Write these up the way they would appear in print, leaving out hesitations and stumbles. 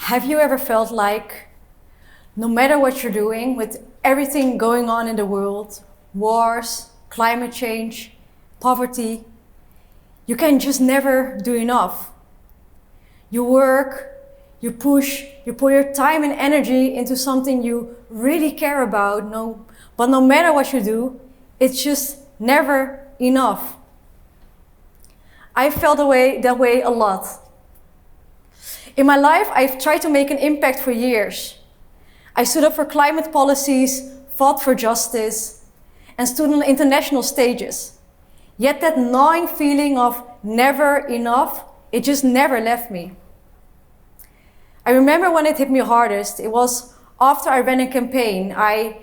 Have you ever felt like no matter what you're doing, with everything going on in the world, wars, climate change, poverty, you can just never do enough? You work, you push, you put your time and energy into something you really care about, but no matter what you do, it's just never enough. I felt that way a lot. In my life, I've tried to make an impact for years. I stood up for climate policies, fought for justice, and stood on international stages. Yet that gnawing feeling of never enough, it just never left me. I remember when it hit me hardest. It was after I ran a campaign. I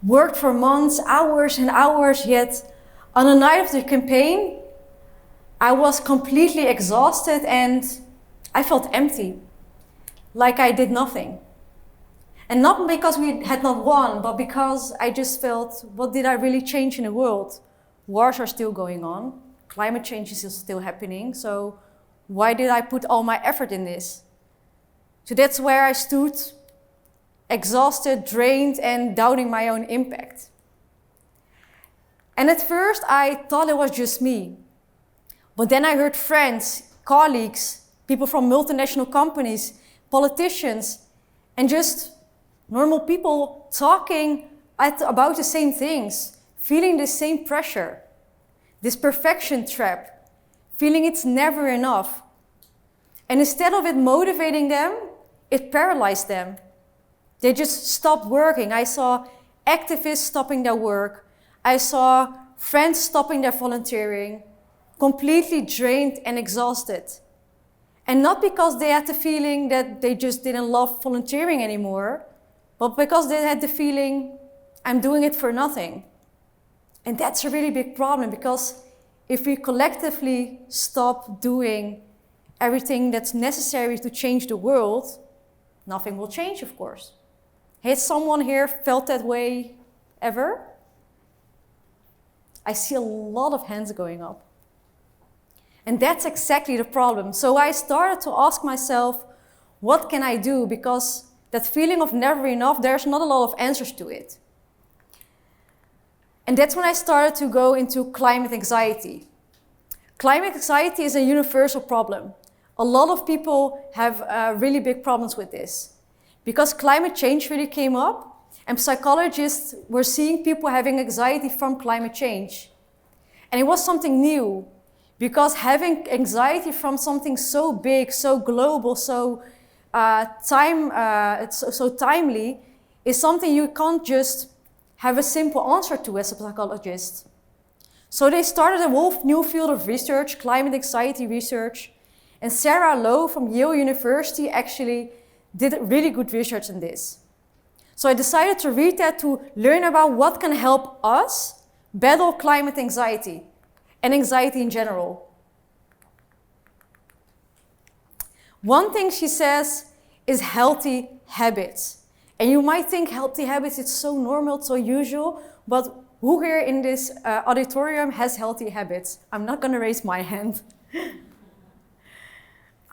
worked for months, hours and hours, yet on the night of the campaign, I was completely exhausted and I felt empty, like I did nothing. And not because we had not won, but because I just felt, what did I really change in the world? Wars are still going on, climate change is still happening, so why did I put all my effort in this? So that's where I stood, exhausted, drained, and doubting my own impact. And at first I thought it was just me. But then I heard friends, colleagues, people from multinational companies, politicians, and just normal people talking about the same things, feeling the same pressure, this perfection trap, feeling it's never enough. And instead of it motivating them, it paralyzed them. They just stopped working. I saw activists stopping their work. I saw friends stopping their volunteering, completely drained and exhausted. And not because they had the feeling that they just didn't love volunteering anymore, but because they had the feeling, I'm doing it for nothing. And that's a really big problem, because if we collectively stop doing everything that's necessary to change the world, nothing will change, of course. Has someone here felt that way ever? I see a lot of hands going up. And that's exactly the problem. So I started to ask myself, what can I do? Because that feeling of never enough, there's not a lot of answers to it. And that's when I started to go into climate anxiety. Climate anxiety is a universal problem. A lot of people have really big problems with this. Because climate change really came up, and psychologists were seeing people having anxiety from climate change. And it was something new, because having anxiety from something so big, so global, so timely, is something you can't just have a simple answer to as a psychologist. So they started a whole new field of research, climate anxiety research, and Sarah Lowe from Yale University actually did really good research in this. So I decided to read that to learn about what can help us battle climate anxiety and anxiety in general. One thing she says is healthy habits. And you might think healthy habits, it's so normal, it's so usual, but who here in this auditorium has healthy habits? I'm not going to raise my hand.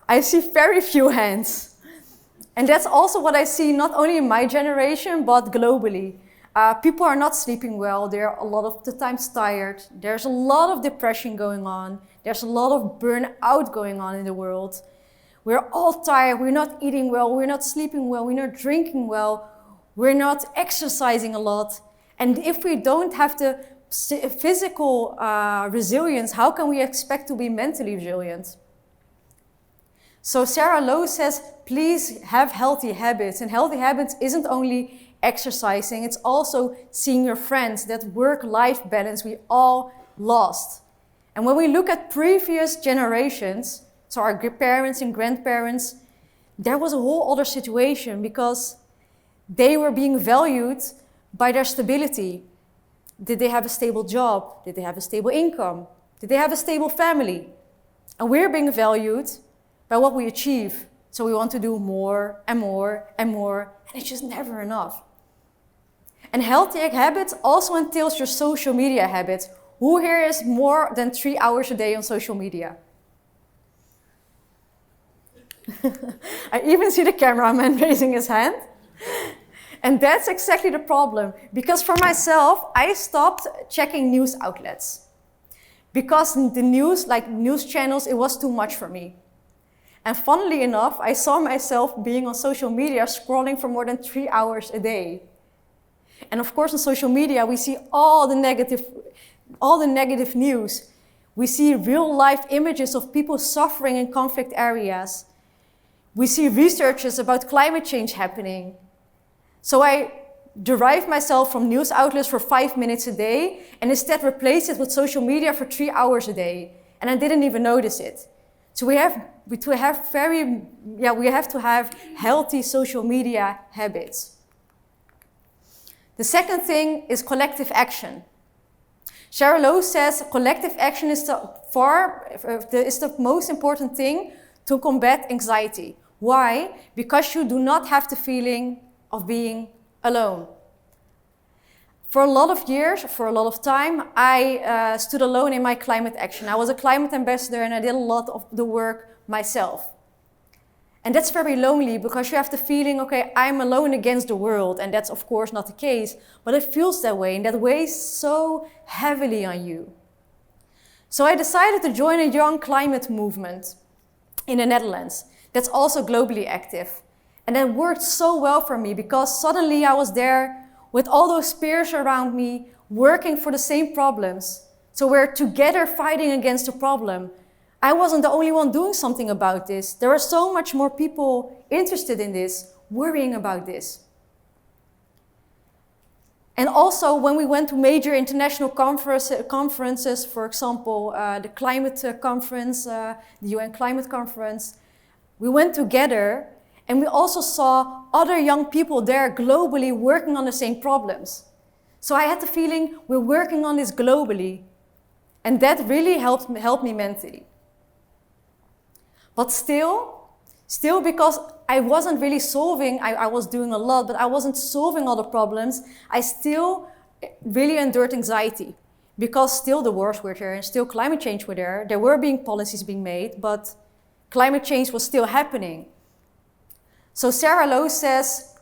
I see very few hands. And that's also what I see not only in my generation, but globally. People are not sleeping well, they're a lot of the times tired, there's a lot of depression going on, there's a lot of burnout going on in the world. We're all tired, we're not eating well, we're not sleeping well, we're not drinking well, we're not exercising a lot. And if we don't have the physical resilience, how can we expect to be mentally resilient? So Sarah Lowe says, please have healthy habits. And healthy habits isn't only exercising, it's also seeing your friends, that work-life balance we all lost. And when we look at previous generations, so our parents and grandparents, there was a whole other situation, because they were being valued by their stability. Did they have a stable job? Did they have a stable income? Did they have a stable family? And we're being valued by what we achieve. So we want to do more and more and more, and it's just never enough. And healthy habits also entails your social media habits. Who here is more than 3 hours a day on social media? I even see the cameraman raising his hand. And that's exactly the problem. Because for myself, I stopped checking news outlets. Because the news, like news channels, it was too much for me. And funnily enough, I saw myself being on social media scrolling for more than 3 hours a day. And of course, on social media, we see all the negative news. We see real-life images of people suffering in conflict areas. We see researches about climate change happening. So I derive myself from news outlets for 5 minutes a day and instead replace it with social media for 3 hours a day. And I didn't even notice it. So we have to have healthy social media habits. The second thing is collective action. Sheryl Lowe says collective action is the most important thing to combat anxiety. Why? Because you do not have the feeling of being alone. For a lot of years, for a lot of time, I stood alone in my climate action. I was a climate ambassador and I did a lot of the work myself. And that's very lonely because you have the feeling, okay, I'm alone against the world. And that's of course not the case, but it feels that way and that weighs so heavily on you. So I decided to join a young climate movement in the Netherlands that's also globally active. And that worked so well for me because suddenly I was there with all those peers around me working for the same problems. So we're together fighting against the problem. I wasn't the only one doing something about this. There are so much more people interested in this, worrying about this. And also when we went to major international conferences, for example, the climate conference, the UN climate conference, we went together and we also saw other young people there globally working on the same problems. So I had the feeling we're working on this globally. And that really helped me mentally. But still because I wasn't really solving, I was doing a lot, but I wasn't solving all the problems, I still really endured anxiety. Because still the wars were there and still climate change were there. There were policies being made, but climate change was still happening. So Sheryl Lowe says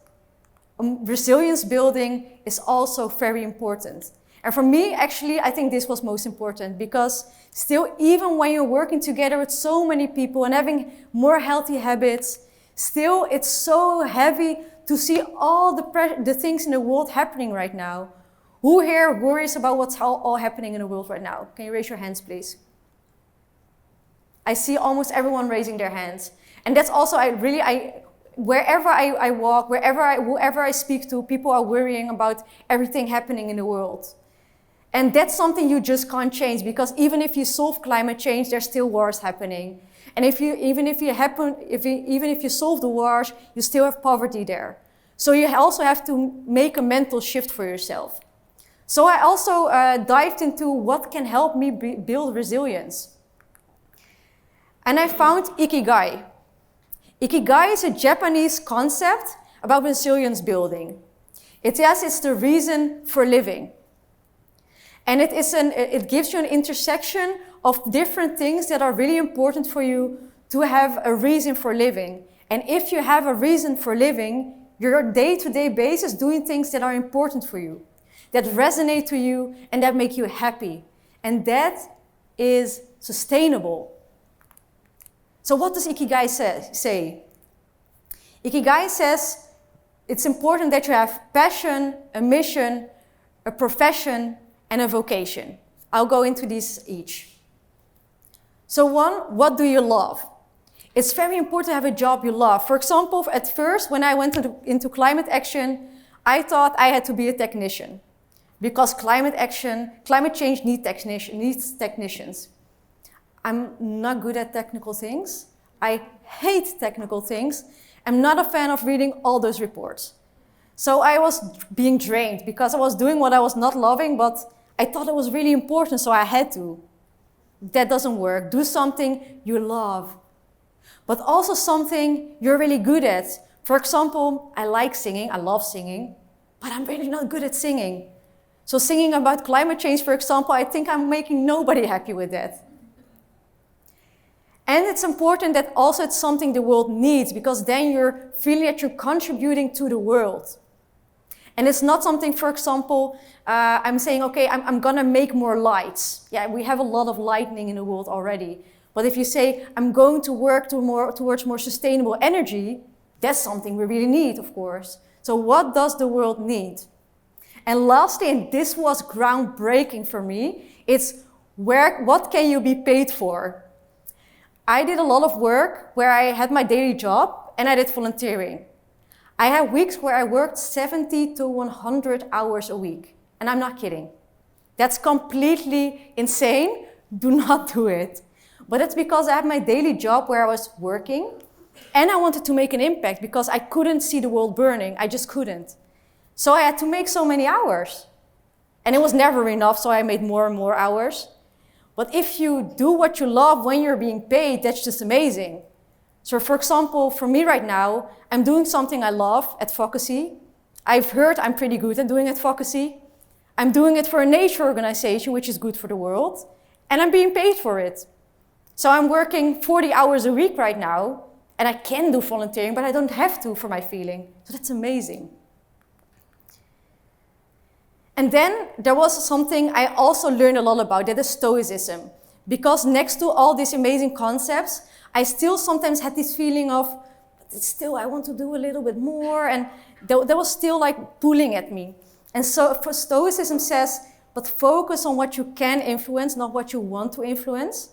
resilience building is also very important. And for me, actually, I think this was most important because still, even when you're working together with so many people and having more healthy habits, still it's so heavy to see all the things in the world happening right now. Who here worries about what's all happening in the world right now? Can you raise your hands, please? I see almost everyone raising their hands. And that's also, wherever I walk, whoever I speak to, people are worrying about everything happening in the world. And that's something you just can't change because even if you solve climate change, there's still wars happening. And even if you solve the wars, you still have poverty there. So you also have to make a mental shift for yourself. So I also dived into what can help me build resilience. And I found Ikigai. Ikigai is a Japanese concept about resilience building. It's the reason for living. And it gives you an intersection of different things that are really important for you to have a reason for living. And if you have a reason for living, you're on a day-to-day basis doing things that are important for you, that resonate to you, and that make you happy. And that is sustainable. So what does Ikigai say? Ikigai says it's important that you have passion, a mission, a profession, and a vocation. I'll go into these each. So one, what do you love? It's very important to have a job you love. For example, at first, when I went into climate action, I thought I had to be a technician because climate change needs technicians. I'm not good at technical things. I hate technical things. I'm not a fan of reading all those reports. So I was being drained because I was doing what I was not loving, but I thought it was really important, so I had to. That doesn't work. Do something you love, but also something you're really good at. For example, I like singing, I love singing, but I'm really not good at singing. So singing about climate change, for example, I think I'm making nobody happy with that. And it's important that also it's something the world needs, because then you're feeling that you're contributing to the world. And it's not something, for example, I'm saying, okay, I'm gonna make more lights. Yeah, we have a lot of lightning in the world already. But if you say, I'm going to work towards more sustainable energy, that's something we really need, of course. So what does the world need? And lastly, and this was groundbreaking for me, it's what can you be paid for? I did a lot of work where I had my daily job and I did volunteering. I had weeks where I worked 70 to 100 hours a week. And I'm not kidding. That's completely insane. Do not do it. But it's because I had my daily job where I was working and I wanted to make an impact because I couldn't see the world burning. I just couldn't. So I had to make so many hours. And it was never enough, so I made more and more hours. But if you do what you love when you're being paid, that's just amazing. So for example, for me right now, I'm doing something I love, advocacy. I've heard I'm pretty good at doing advocacy. I'm doing it for a nature organization, which is good for the world. And I'm being paid for it. So I'm working 40 hours a week right now, and I can do volunteering, but I don't have to for my feeling. So that's amazing. And then there was something I also learned a lot about, that is Stoicism. Because next to all these amazing concepts, I still sometimes had this feeling of, but still I want to do a little bit more, and that was still like pulling at me. And so for Stoicism says, but focus on what you can influence, not what you want to influence.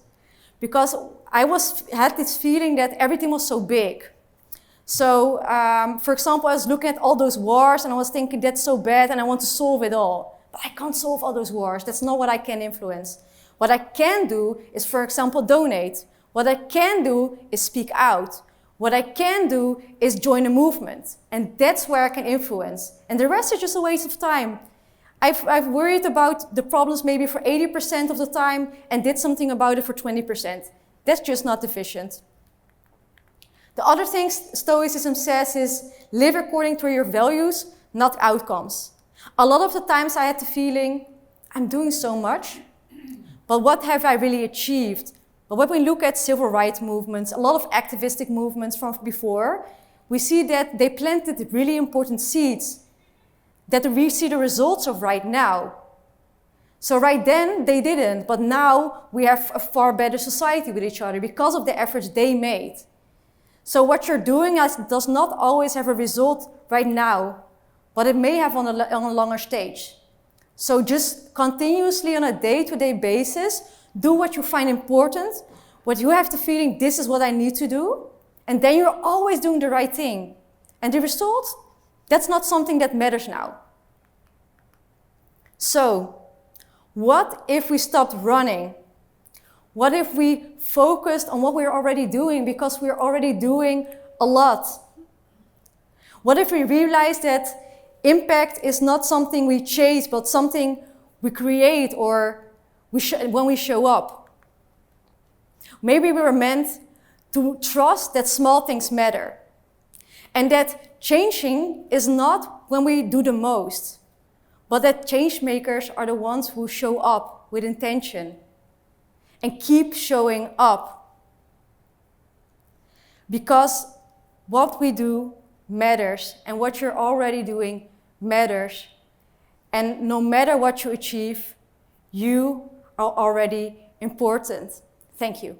Because I had this feeling that everything was so big. So, for example, I was looking at all those wars and I was thinking, that's so bad and I want to solve it all. But I can't solve all those wars. That's not what I can influence. What I can do is, for example, donate. What I can do is speak out. What I can do is join a movement. And that's where I can influence. And the rest is just a waste of time. I've worried about the problems maybe for 80% of the time and did something about it for 20%. That's just not efficient. The other thing Stoicism says is live according to your values, not outcomes. A lot of the times I had the feeling, I'm doing so much, but what have I really achieved? But when we look at civil rights movements, a lot of activistic movements from before, we see that they planted really important seeds that we see the results of right now. So right then, they didn't, but now we have a far better society with each other because of the efforts they made. So what you're doing does not always have a result right now, but it may have on a longer stage. So just continuously on a day-to-day basis, do what you find important, what you have the feeling, this is what I need to do, and then you're always doing the right thing. And the result, that's not something that matters now. So, what if we stopped running? What if we focused on what we're already doing because we're already doing a lot? What if we realized that impact is not something we chase, but something we create or when we show up? Maybe we were meant to trust that small things matter and that changing is not when we do the most, but that change makers are the ones who show up with intention and keep showing up. Because what we do matters, and what you're already doing matters. And no matter what you achieve, you are already important. Thank you.